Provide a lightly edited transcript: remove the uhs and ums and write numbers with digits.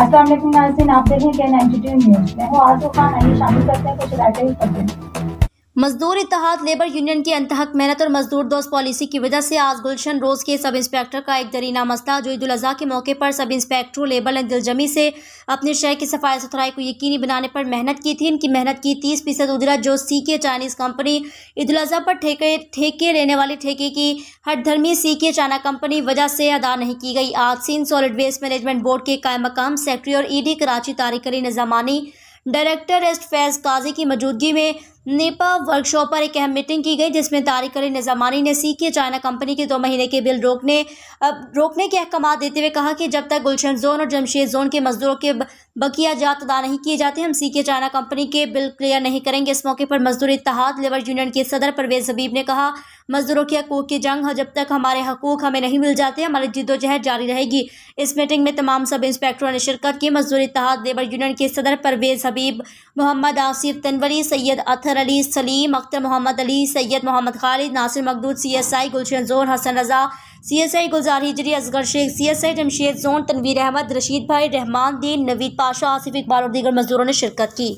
अस्सलाम वालेकुम नाज़रीन, आप देख रहे हैं KN92 न्यूज़। मैं हूँ आरज़ू खान। आइए शामिल करते हैं कुछ रायते हुए खबरें। मजदूर इत्तेहाद लेबर यूनियन की अनथक मेहनत और मजदूर दोस्त पॉलिसी की वजह से आज गुलशन रोज के सब इंस्पेक्टर का एक दरीना मसला जो ईद उल अज़हा के मौके पर सब इंस्पेक्टरों लेबर ने दिलजमी से अपने शहर की सफाई सुथराई को यकीनी बनाने पर मेहनत की थी। इनकी मेहनत की 30% उजरत जो C K Chinese company Eid ul Azha पर ठेके लेने वाली ठेके की हठधर्मी सीके चाइना कंपनी वजह से अदा नहीं की गई। आज Sindh solid waste management board के कायम मकाम सेक्रेटरी और ईडी कराची तारिक अली निज़ामानी डायरेक्टर एस्ट फैज काजी की मौजूदगी में नेपा वर्कशॉप पर एक अहम मीटिंग की गई, जिसमें तारिक अली निज़ामानी ने सीके चाइना कंपनी के 2 महीने के बिल रोकने के अहकाम देते हुए कहा कि जब तक गुलशन जोन और जमशेद जोन के मजदूरों के बकिया जात अदा नहीं किए जाते, हम सीके चाइना कंपनी के बिल क्लियर नहीं करेंगे। इस मौके पर मजदूर इत्तेहाद लेबर यूनियन के सदर परवेज हबीब ने कहा, मजदूरों के हकूक की जंग है, जब तक हमारे हकूक हमें नहीं मिल जाते हमारी जिद्दोजहद जारी रहेगी। इस मीटिंग में तमाम सब इंस्पेक्टरों ने शिरकत की। मजदूर इत्तेहाद लेबर यूनियन के सदर परवेज हबीब, मोहम्मद आसिफ तनवरी, सैयद अतहर अली सलीम, अख्तर मोहम्मद अली, सैयद मोहम्मद खालिद, नासिर मकदूद CSI गुलशन जोन, हसन रजा CSI गुलजार हिजरी, असगर शेख CSI जमशेद जोन, तनवीर अहमद, रशीद भाई, रहमान दीन, नवीद पाशा, आसिफ इकबाल और दीगर मजदूरों ने शिरकत की।